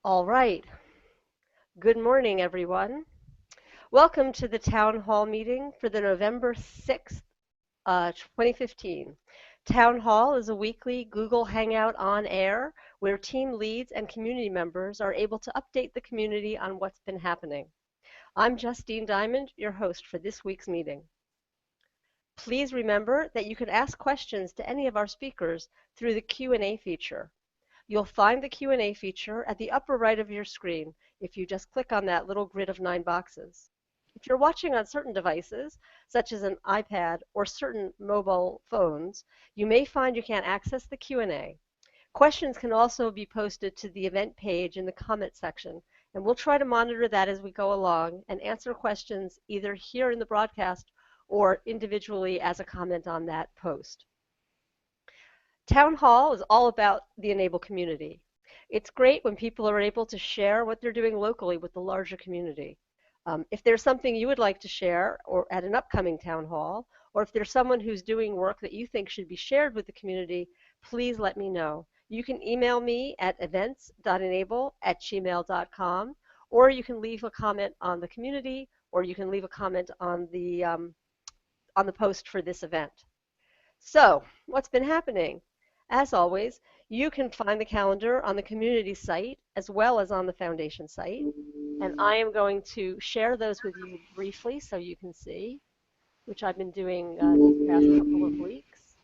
All right. Good morning, everyone. Welcome to the Town Hall meeting for the November 6th, 2015. Town Hall is a weekly Google Hangout on air where team leads and community members are able to update the community on what's been happening. I'm Justine Diamond, your host for this week's meeting. Please remember that you can ask questions to any of our speakers through the Q&A feature. You'll find the Q&A feature at the upper right of your screen if you just click on that little grid of 9 boxes. If you're watching on certain devices, such as an iPad or certain mobile phones, you may find you can't access the Q&A. Questions can also be posted to the event page in the comment section, and we'll try to monitor that as we go along and answer questions either here in the broadcast or individually as a comment on that post. Town Hall is all about the eNABLE community. It's great when people are able to share what they're doing locally with the larger community. If there's something you would like to share or at an upcoming town hall, or if there's someone who's doing work that you think should be shared with the community, please let me know. You can email me at events.enable@gmail.com, or you can leave a comment on the community, or you can leave a comment on the post for this event. So, what's been happening? As always, you can find the calendar on the community site as well as on the foundation site. And I am going to share those with you briefly so you can see, which I've been doing these past couple of weeks.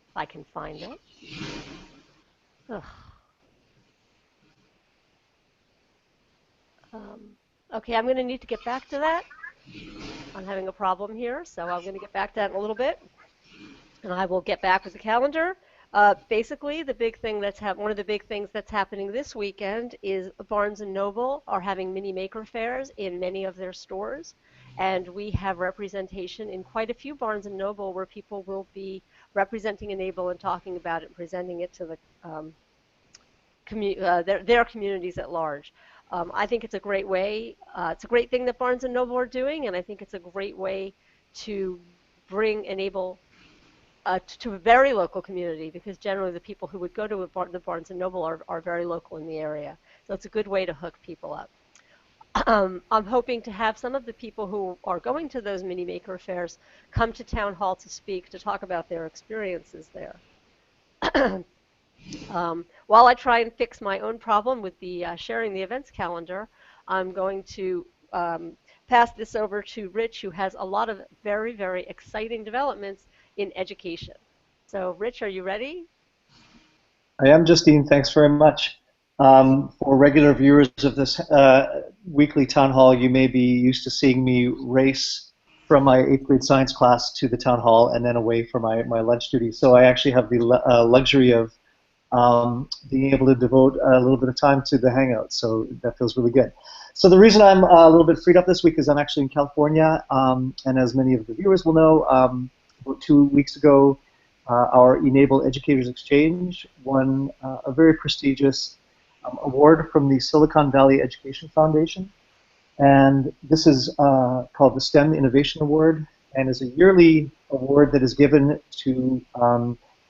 If I can find it. Okay, I'm going to need to get back to that. I'm having a problem here, so I'm going to get back to that in a little bit. And I will get back with the calendar. Basically, the big thing one of the big things that's happening this weekend is Barnes & Noble are having mini maker fairs in many of their stores. And we have representation in quite a few Barnes & Noble where people will be representing eNABLE and talking about it and presenting it to their communities at large. I think it's a great way. It's a great thing that Barnes & Noble are doing, and I think it's a great way to bring eNABLE to a very local community, because generally the people who would go to the Barnes & Noble are very local in the area. So it's a good way to hook people up. I'm hoping to have some of the people who are going to those mini maker fairs come to Town Hall to speak, to talk about their experiences there. While I try and fix my own problem with the sharing the events calendar, I'm going to pass this over to Rich, who has a lot of very, very exciting developments in education. So, Rich, are you ready? I am, Justine. Thanks very much. For regular viewers of this weekly town hall, you may be used to seeing me race from my 8th grade science class to the town hall and then away for my lunch duty. So I actually have the luxury of being able to devote a little bit of time to the hangout, so that feels really good. So the reason I'm a little bit freed up this week is I'm actually in California, and as many of the viewers will know, about 2 weeks ago, our eNABLE Educators Exchange won a very prestigious award from the Silicon Valley Education Foundation, and this is called the STEM Innovation Award, and is a yearly award that is given to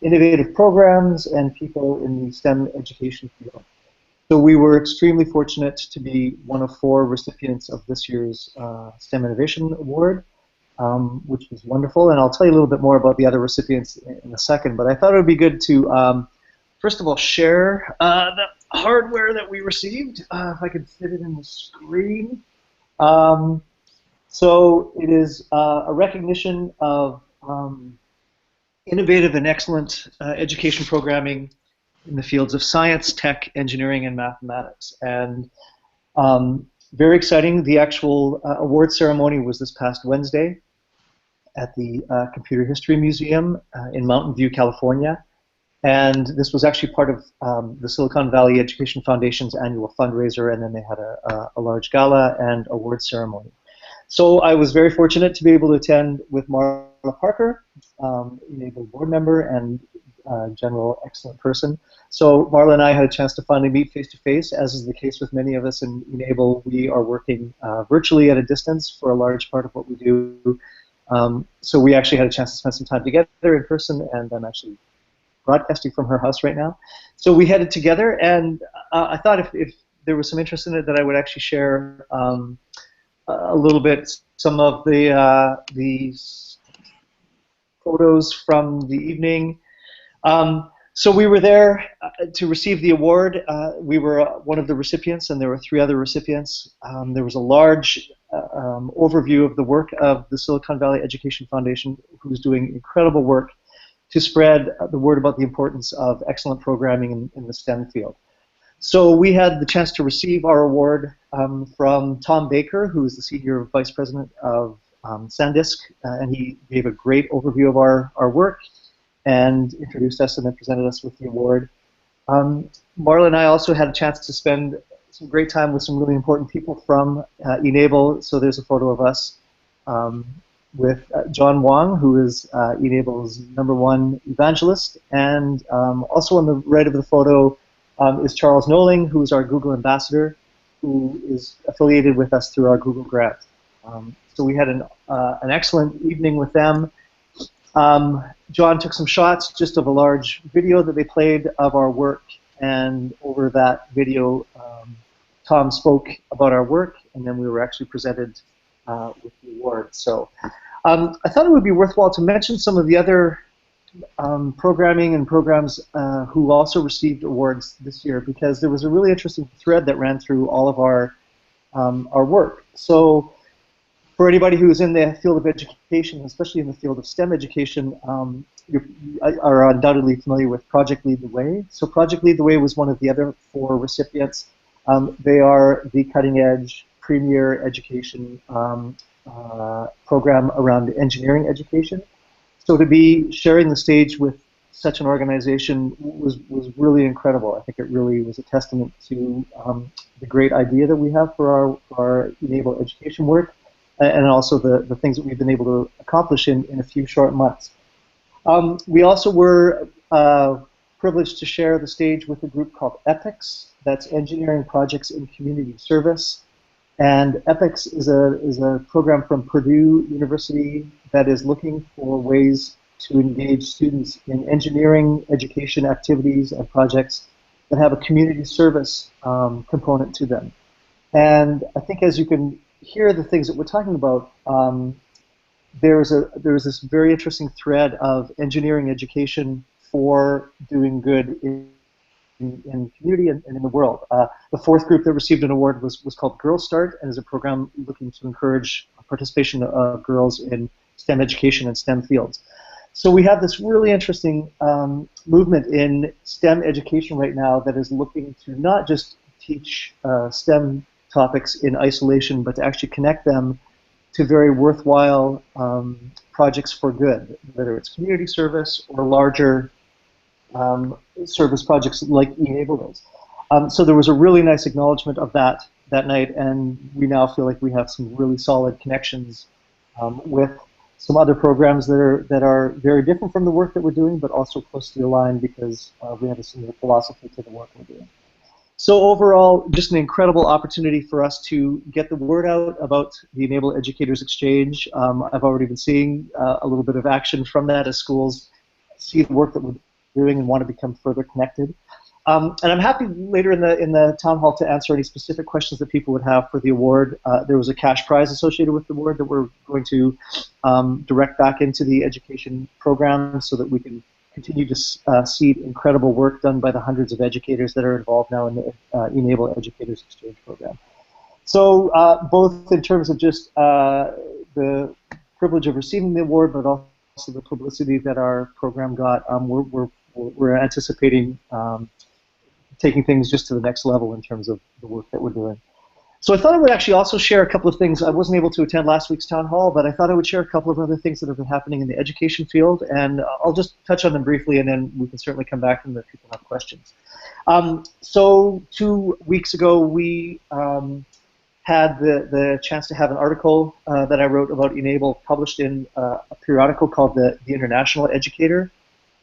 innovative programs and people in the STEM education field. So we were extremely fortunate to be one of 4 recipients of this year's STEM Innovation Award, which was wonderful. And I'll tell you a little bit more about the other recipients in a second. But I thought it would be good to, first of all, share the hardware that we received, if I could fit it in the screen. So it is a recognition of innovative and excellent education programming in the fields of science, tech, engineering, and mathematics. And very exciting. The actual award ceremony was this past Wednesday at the Computer History Museum in Mountain View, California. And this was actually part of the Silicon Valley Education Foundation's annual fundraiser, and then they had a large gala and award ceremony. So I was very fortunate to be able to attend with Marla Parker, eNABLE board member and general excellent person. So Marla and I had a chance to finally meet face-to-face, as is the case with many of us in eNABLE. We are working virtually at a distance for a large part of what we do. So we actually had a chance to spend some time together in person, and I'm actually broadcasting from her house right now. So we headed together, and I thought if there was some interest in it, that I would actually share a little bit some of the photos from the evening. So we were there to receive the award. We were one of the recipients, and there were three other recipients. There was a large overview of the work of the Silicon Valley Education Foundation, who's doing incredible work to spread the word about the importance of excellent programming in the STEM field. So we had the chance to receive our award from Tom Baker, who is the Senior Vice President of SanDisk, and he gave a great overview of our work and introduced us and then presented us with the award. Marla and I also had a chance to spend some great time with some really important people from eNABLE. So there's a photo of us with John Wong, who is eNABLE's #1 evangelist, and also on the right of the photo is Charles Noling, who is our Google ambassador, who is affiliated with us through our Google grant. So we had an excellent evening with them. John took some shots just of a large video that they played of our work, and over that video, Tom spoke about our work, and then we were actually presented with the award. So I thought it would be worthwhile to mention some of the other programming and programs who also received awards this year, because there was a really interesting thread that ran through all of our work. So for anybody who is in the field of education, especially in the field of STEM education, you are undoubtedly familiar with Project Lead the Way. So Project Lead the Way was one of the other 4 recipients. They are the cutting-edge premier education program around engineering education. So to be sharing the stage with such an organization was really incredible. I think it really was a testament to the great idea that we have for our eNABLE education work, and also the things that we've been able to accomplish in a few short months. We also were privileged to share the stage with a group called EPICS, that's Engineering Projects in Community Service. And EPICS is a program from Purdue University that is looking for ways to engage students in engineering education activities and projects that have a community service component to them. And I think as you can hear the things that we're talking about, there's this very interesting thread of engineering education for doing good in community and in the world. The 4th group that received an award was called Girl Start, and is a program looking to encourage participation of girls in STEM education and STEM fields. So we have this really interesting movement in STEM education right now that is looking to not just teach STEM topics in isolation, but to actually connect them to very worthwhile projects for good, whether it's community service or larger service projects like eNABLE is. So there was a really nice acknowledgement of that night, and we now feel like we have some really solid connections with some other programs that are very different from the work that we're doing, but also closely aligned because we have a similar philosophy to the work we're doing. So overall, just an incredible opportunity for us to get the word out about the eNABLE Educators Exchange. I've already been seeing a little bit of action from that as schools see the work that we're doing and want to become further connected. And I'm happy later in the town hall to answer any specific questions that people would have for the award. There was a cash prize associated with the award that we're going to direct back into the education program so that we can continue to see incredible work done by the hundreds of educators that are involved now in the eNABLE Educators Exchange program. So both in terms of just the privilege of receiving the award, but also the publicity that our program got, we're anticipating taking things just to the next level in terms of the work that we're doing. So I thought I would actually also share a couple of things. I wasn't able to attend last week's town hall, but I thought I would share a couple of other things that have been happening in the education field, and I'll just touch on them briefly, and then we can certainly come back and if people have questions. So 2 weeks ago, we had the chance to have an article that I wrote about eNABLE published in a periodical called the International Educator.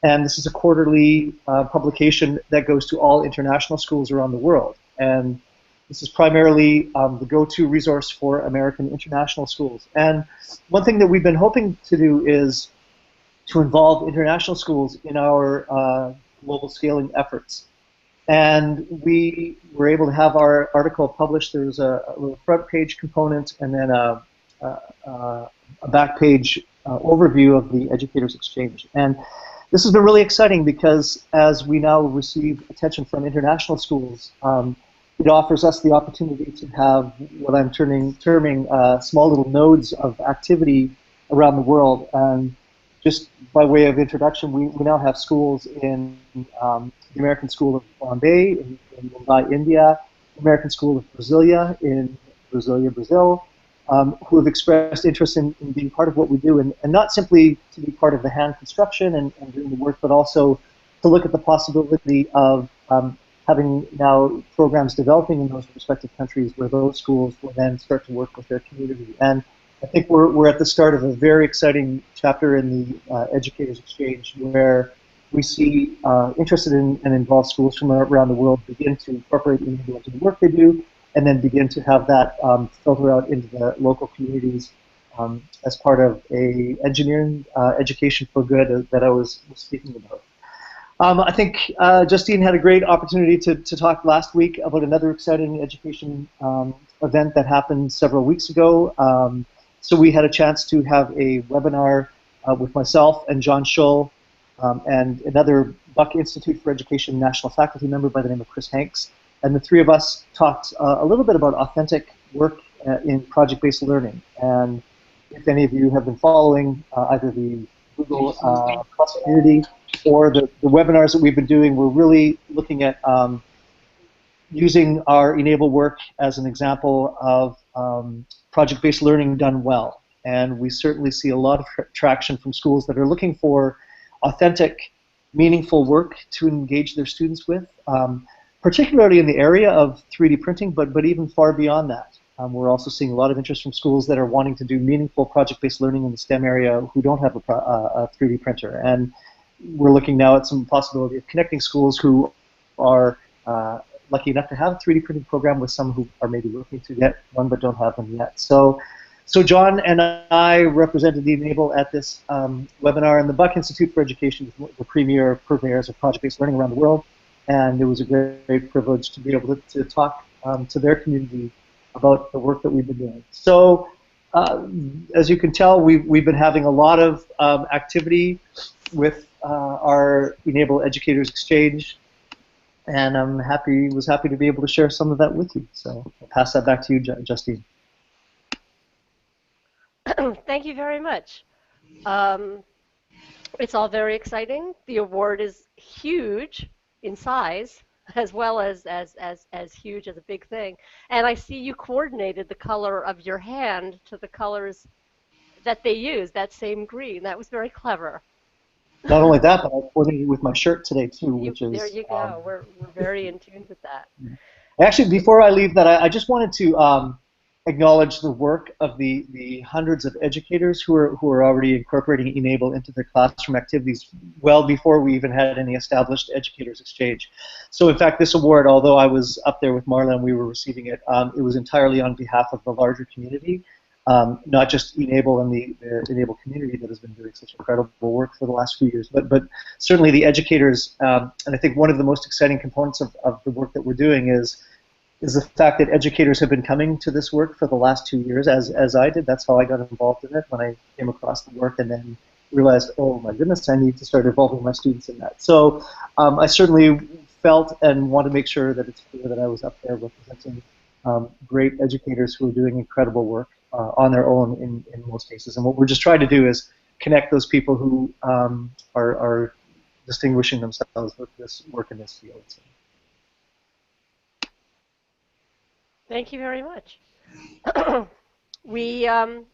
And this is a quarterly publication that goes to all international schools around the world. And this is primarily the go-to resource for American international schools. And one thing that we've been hoping to do is to involve international schools in our global scaling efforts. And we were able to have our article published. There was a little front page component and then a back page overview of the Educators Exchange. And this has been really exciting because as we now receive attention from international schools, it offers us the opportunity to have what I'm terming small little nodes of activity around the world. And just by way of introduction, we now have schools in the American School of Bombay in Mumbai, India, the American School of Brasilia in Brasilia, Brazil, who have expressed interest in being part of what we do, and not simply to be part of the hand construction and doing the work, but also to look at the possibility of having now programs developing in those respective countries where those schools will then start to work with their community. And I think we're at the start of a very exciting chapter in the Educators Exchange where we see interested in and involved schools from around the world begin to incorporate eNABLE into the work they do, and then begin to have that filter out into the local communities as part of a engineering education for good that I was speaking about. I think Justine had a great opportunity to talk last week about another exciting education event that happened several weeks ago. So we had a chance to have a webinar with myself and John Schull and another Buck Institute for Education national faculty member by the name of Chris Hanks. And the three of us talked a little bit about authentic work in project-based learning. And if any of you have been following either the Google Plus community or the webinars that we've been doing, we're really looking at using our eNABLE work as an example of project-based learning done well. And we certainly see a lot of traction from schools that are looking for authentic, meaningful work to engage their students with, particularly in the area of 3D printing, but even far beyond that. We're also seeing a lot of interest from schools that are wanting to do meaningful project-based learning in the STEM area who don't have a 3D printer. And we're looking now at some possibility of connecting schools who are lucky enough to have a 3D printing program with some who are maybe looking to get one but don't have them yet. So John and I represented the eNABLE at this webinar, and the Buck Institute for Education is the premier purveyors of project-based learning around the world. And it was a great privilege to be able to talk to their community about the work that we've been doing. So as you can tell, we've been having a lot of activity with our eNABLE Educators Exchange, and was happy to be able to share some of that with you. So I'll pass that back to you, Justine. Thank you very much. It's all very exciting. The award is huge in size, as well as huge as a big thing. And I see you coordinated the color of your hand to the colors that they use, that same green. That was very clever. Not only that, but I coordinated with my shirt today too, which is There you go. We're very in tune with that. Actually, before I leave that, I just wanted to acknowledge the work of the hundreds of educators who are already incorporating eNABLE into their classroom activities well before we even had any established Educators Exchange. So in fact, this award, although I was up there with Marla and we were receiving it, it was entirely on behalf of the larger community, not just eNABLE and the eNABLE community that has been doing such incredible work for the last few years, but certainly the educators, and I think one of the most exciting components of the work that we're doing is the fact that educators have been coming to this work for the last 2 years, as I did. That's how I got involved in it, when I came across the work and then realized, oh my goodness, I need to start involving my students in that. So I certainly felt and want to make sure that it's clear that I was up there representing great educators who are doing incredible work on their own in most cases. And what we're just trying to do is connect those people who are distinguishing themselves with this work in this field. So. Thank you very much.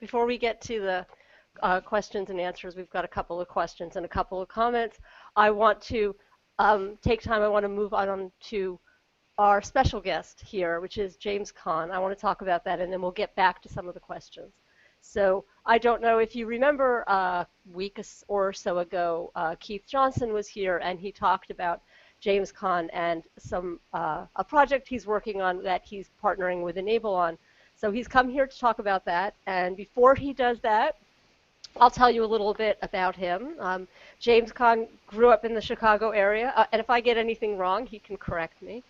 Before we get to the questions and answers, we've got a couple of questions and a couple of comments. I want to take time. I want to move on to our special guest here, which is James Kahn. I want to talk about that, and then we'll get back to some of the questions. So I don't know if you remember a week or so ago, Keith Johnson was here, and he talked about James Kahn and a project he's working on that he's partnering with eNABLE on. So he's come here to talk about that. And before he does that, I'll tell you a little bit about him. James Caan grew up in the Chicago area, and if I get anything wrong, he can correct me.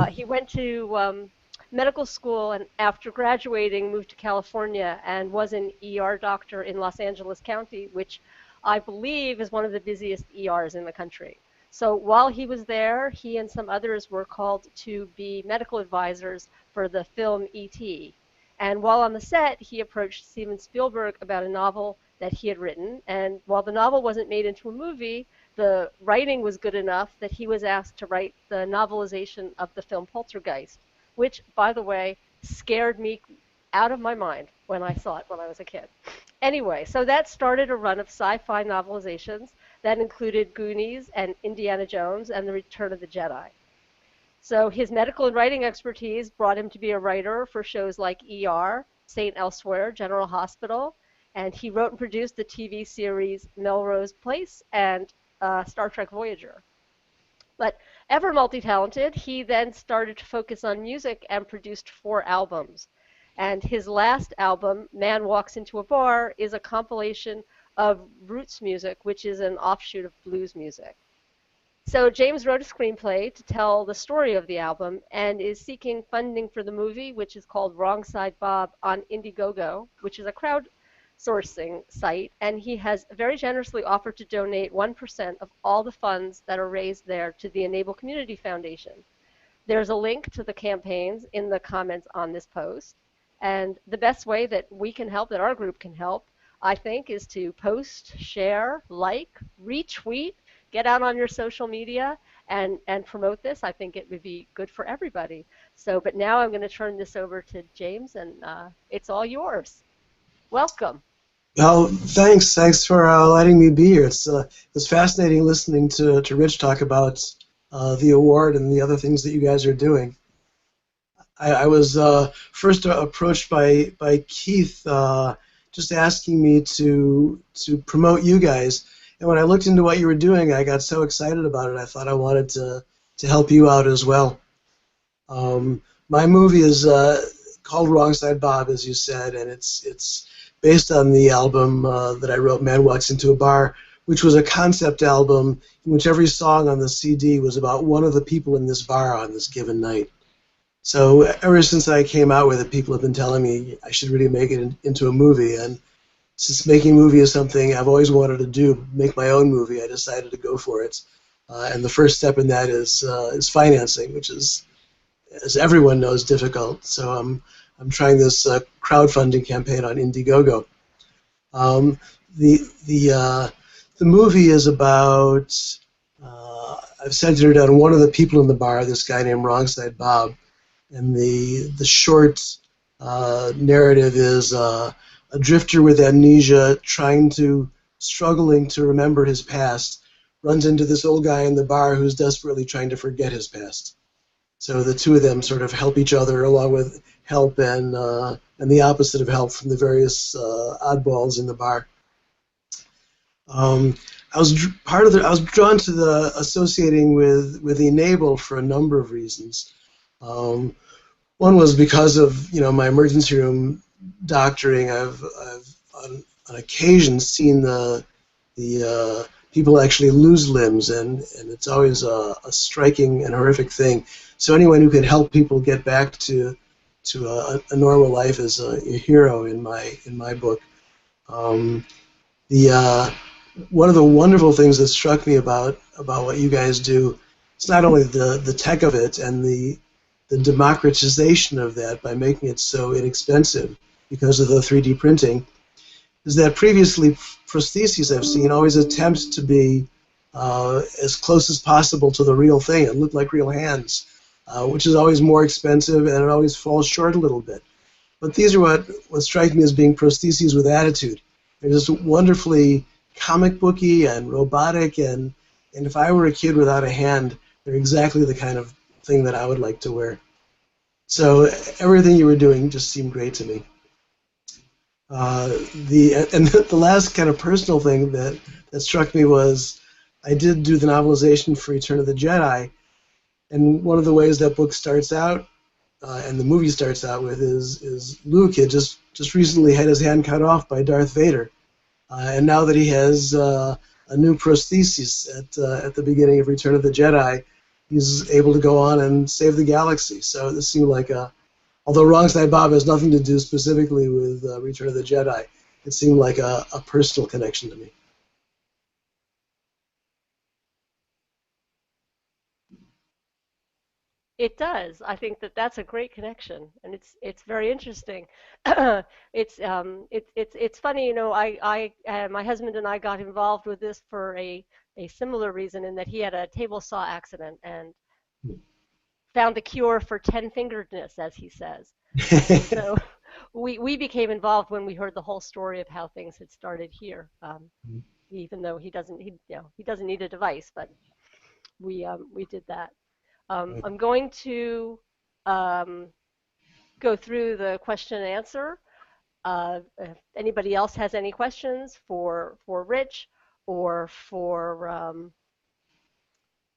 He went to medical school and after graduating moved to California and was an ER doctor in Los Angeles County, which I believe is one of the busiest ERs in the country. So while he was there, he and some others were called to be medical advisors for the film E.T. And while on the set, he approached Steven Spielberg about a novel that he had written. And while the novel wasn't made into a movie, the writing was good enough that he was asked to write the novelization of the film Poltergeist, which, by the way, scared me out of my mind when I saw it when I was a kid. Anyway, so that started a run of sci-fi novelizations that included Goonies and Indiana Jones and The Return of the Jedi. So his medical and writing expertise brought him to be a writer for shows like ER, St. Elsewhere, General Hospital, and he wrote and produced the TV series Melrose Place and Star Trek Voyager. But ever multi-talented, he then started to focus on music and produced 4 albums. And his last album, Man Walks Into a Bar, is a compilation of roots music, which is an offshoot of blues music. So James wrote a screenplay to tell the story of the album and is seeking funding for the movie, which is called Wrong Side Bob on Indiegogo, which is a crowdsourcing site, and he has very generously offered to donate 1% of all the funds that are raised there to the eNABLE Community Foundation. There's a link to the campaigns in the comments on this post, and the best way that we can help, that our group can help, I think, is to post, share, like, retweet, get out on your social media and promote this. I think it would be good for everybody. So, but now I'm going to turn this over to James, and it's all yours. Welcome. Well, thanks. Thanks for letting me be here. It's fascinating listening to Rich talk about the award and the other things that you guys are doing. I was first approached by Keith just asking me to promote you guys. And when I looked into what you were doing, I got so excited about it. I thought I wanted to help you out as well. My movie is called Wrong Side Bob, as you said, and it's based on the album that I wrote, Man Walks Into a Bar, which was a concept album in which every song on the CD was about one of the people in this bar on this given night. So ever since I came out with it, people have been telling me I should really make it into a movie, and since making a movie is something I've always wanted to do, make my own movie, I decided to go for it. And the first step in that is financing, which is, as everyone knows, difficult. So I'm trying this crowdfunding campaign on Indiegogo. The movie is about I've centered on one of the people in the bar, this guy named Wrong Side Bob, and the short narrative is a drifter with amnesia struggling to remember his past, runs into this old guy in the bar who's desperately trying to forget his past. So the two of them sort of help each other, along with help and the opposite of help from the various oddballs in the bar. I was drawn to the associating with eNABLE for a number of reasons. One was because of my emergency room doctoring. I've on occasion seen the people actually lose limbs, and it's always a striking and horrific thing. So anyone who can help people get back to a normal life is a hero in my book. One of the wonderful things that struck me about what you guys do, it's not only the tech of it and the democratization of that by making it so inexpensive because of the 3D printing, is that previously prostheses I've seen always attempt to be as close as possible to the real thing and look like real hands, which is always more expensive, and it always falls short a little bit. But these are what strike me as being prostheses with attitude. They're just wonderfully comic booky and robotic, and if I were a kid without a hand, they're exactly the kind of thing that I would like to wear. So everything you were doing just seemed great to me. The last kind of personal thing that struck me was I did do the novelization for Return of the Jedi, and one of the ways that book starts out and the movie starts out with is Luke had just recently had his hand cut off by Darth Vader. And now that he has a new prosthesis at the beginning of Return of the Jedi, he's able to go on and save the galaxy. So this seemed like although Wrong Side Bob has nothing to do specifically with Return of the Jedi, it seemed like a personal connection to me. It does. I think that that's a great connection, and it's very interesting. It's funny, you know. My husband and I got involved with this for a similar reason, in that he had a table saw accident and found the cure for ten-fingeredness, as he says. So we became involved when we heard the whole story of how things had started here. Even though he doesn't need a device, but we did that. I'm going to um, go through the question and answer. If anybody else has any questions for Rich or for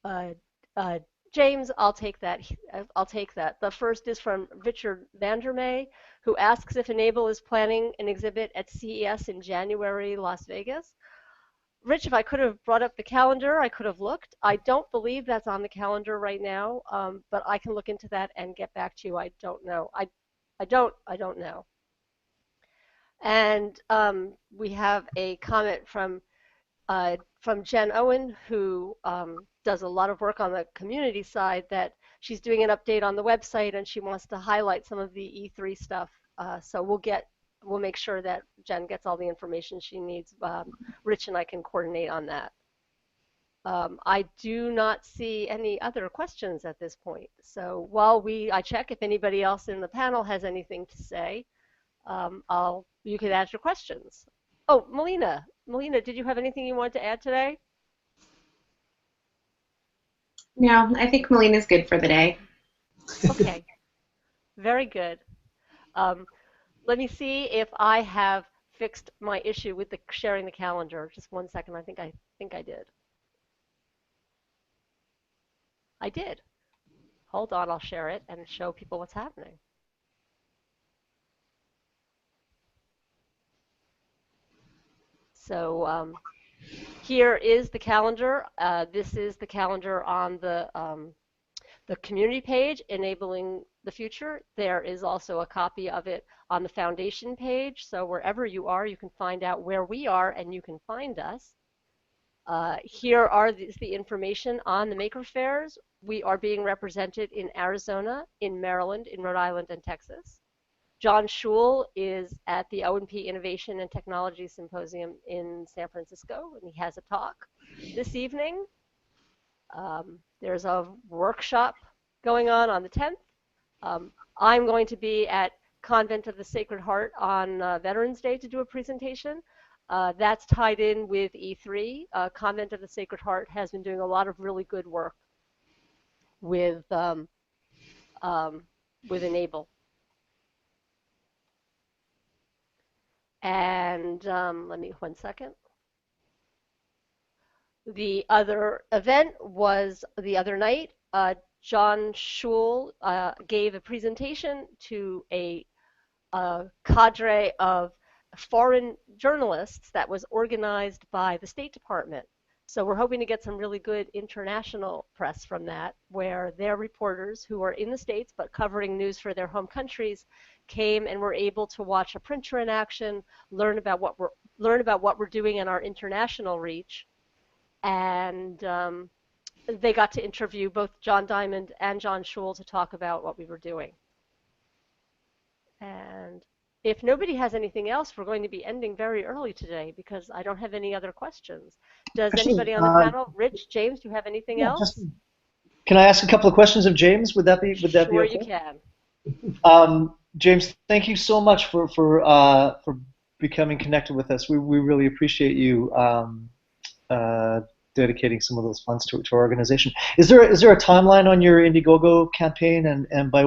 uh, uh, James, I'll take that. I'll take that. The first is from Richard Vandermeer, who asks if eNABLE is planning an exhibit at CES in January, Las Vegas. Rich, if I could have brought up the calendar, I could have looked. I don't believe that's on the calendar right now, but I can look into that and get back to you. I don't know. I don't know. And we have a comment from Jen Owen, who does a lot of work on the community side, that she's doing an update on the website and she wants to highlight some of the E3 stuff. So we'll make sure that Jen gets all the information she needs. Rich and I can coordinate on that. I do not see any other questions at this point. So while I check if anybody else in the panel has anything to say, you can ask your questions. Oh, Melina, did you have anything you wanted to add today? No, I think Melina's good for the day. Okay, very good. Let me see if I have fixed my issue with sharing the calendar. Just one second. I think I did. I did. Hold on, I'll share it and show people what's happening. So here is the calendar. This is the calendar on the community page, Enabling the Future. There is also a copy of it on the foundation page. So wherever you are, you can find out where we are and you can find us. Here are the information on the Maker Fairs. We are being represented in Arizona, in Maryland, in Rhode Island, and Texas. John Schul is at the O&P Innovation and Technology Symposium in San Francisco, and he has a talk this evening. There's a workshop going on the 10th. I'm going to be at Convent of the Sacred Heart on Veterans Day to do a presentation. That's tied in with E3. Convent of the Sacred Heart has been doing a lot of really good work with eNABLE. And let me, one second. The other event was the other night. John Schul gave a presentation to a cadre of foreign journalists that was organized by the State Department. So we're hoping to get some really good international press from that, where their reporters who are in the States but covering news for their home countries came and were able to watch a printer in action, learn about what we're doing in our international reach, and they got to interview both John Diamond and John Schul to talk about what we were doing. And if nobody has anything else, we're going to be ending very early today because I don't have any other questions. Does anybody on the panel? Rich, James, do you have anything else? Can I ask a couple of questions of James? Would that be okay? Sure, you can. James, thank you so much for becoming connected with us. We really appreciate you dedicating some of those funds to our organization. Is there a timeline on your Indiegogo campaign, and by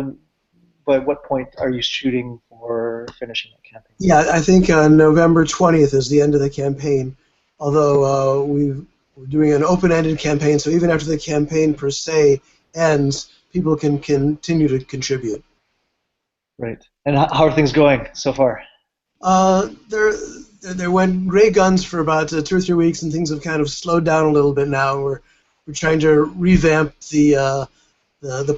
what point are you shooting for finishing that campaign? Yeah, I think November 20th is the end of the campaign, although we're doing an open-ended campaign, so even after the campaign per se ends, people can continue to contribute. Right. And how are things going so far? there went great guns for about 2 or 3 weeks, and things have kind of slowed down a little bit now. We're trying to revamp the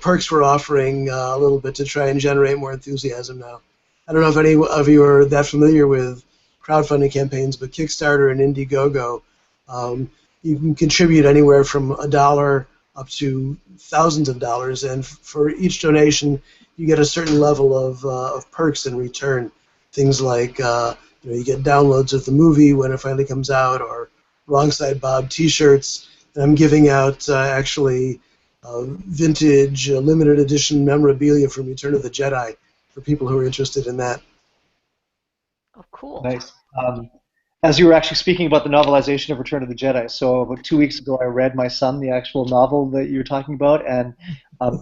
perks we're offering a little bit to try and generate more enthusiasm now. I don't know if any of you are that familiar with crowdfunding campaigns, but Kickstarter and Indiegogo, um, you can contribute anywhere from $1 up to thousands of dollars, and for each donation, you get a certain level of perks in return. Things like you get downloads of the movie when it finally comes out, or Wrong Side Bob T-shirts. And I'm giving out actually vintage limited edition memorabilia from Return of the Jedi for people who are interested in that. Oh, cool. Nice. As you were actually speaking about the novelization of Return of the Jedi, so about 2 weeks ago, I read my son the actual novel that you were talking about, and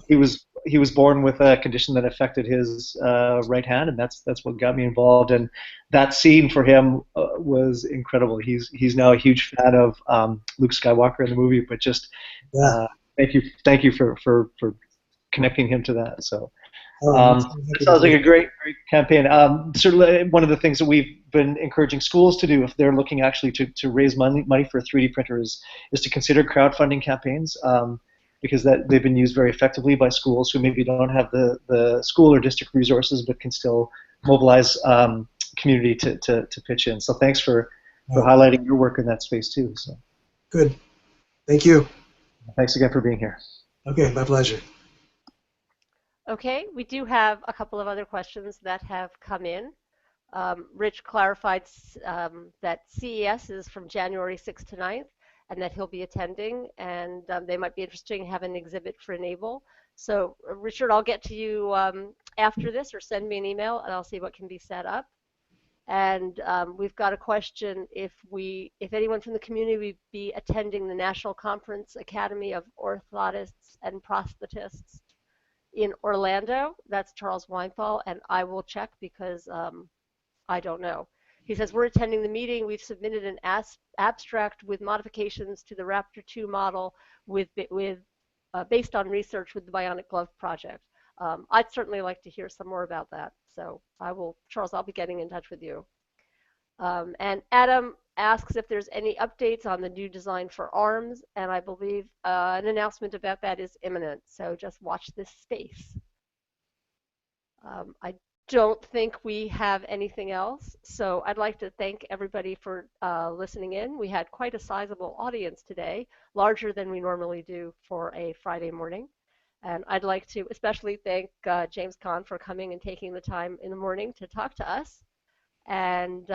he was born with a condition that affected his right hand, and that's what got me involved. And that scene for him was incredible. He's now a huge fan of Luke Skywalker in the movie, but just Yeah. uh, thank you for connecting him to that. So. I'm so It happy to sounds do like it. a great campaign. Certainly, one of the things that we've been encouraging schools to do, if they're looking actually to raise money for a 3D printer, is to consider crowdfunding campaigns, because they've been used very effectively by schools who maybe don't have the school or district resources, but can still mobilize community to pitch in. So thanks for Oh, highlighting your work in that space too. So good. Thank you. thanks again for being here. Okay, my pleasure. Okay, we do have a couple of other questions that have come in. Rich clarified that CES is from January 6th to 9th, and that he'll be attending, and they might be interested in having an exhibit for eNABLE. So, Richard, I'll get to you after this, or send me an email, and I'll see what can be set up. And we've got a question: if anyone from the community would be attending the National Conference Academy of Orthotists and Prosthetists in Orlando. That's Charles Weinthal, and I will check because I don't know. He says, we're attending the meeting. We've submitted an abstract with modifications to the Raptor 2 model based on research with the Bionic Glove project. I'd certainly like to hear some more about that. So Charles, I'll be getting in touch with you. And Adam asks if there's any updates on the new design for arms, and I believe an announcement about that is imminent. So just watch this space. I don't think we have anything else, so I'd like to thank everybody for listening in. We had quite a sizable audience today, larger than we normally do for a Friday morning. And I'd like to especially thank James Kahn for coming and taking the time in the morning to talk to us. And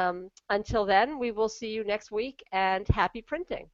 until then, we will see you next week, and happy printing.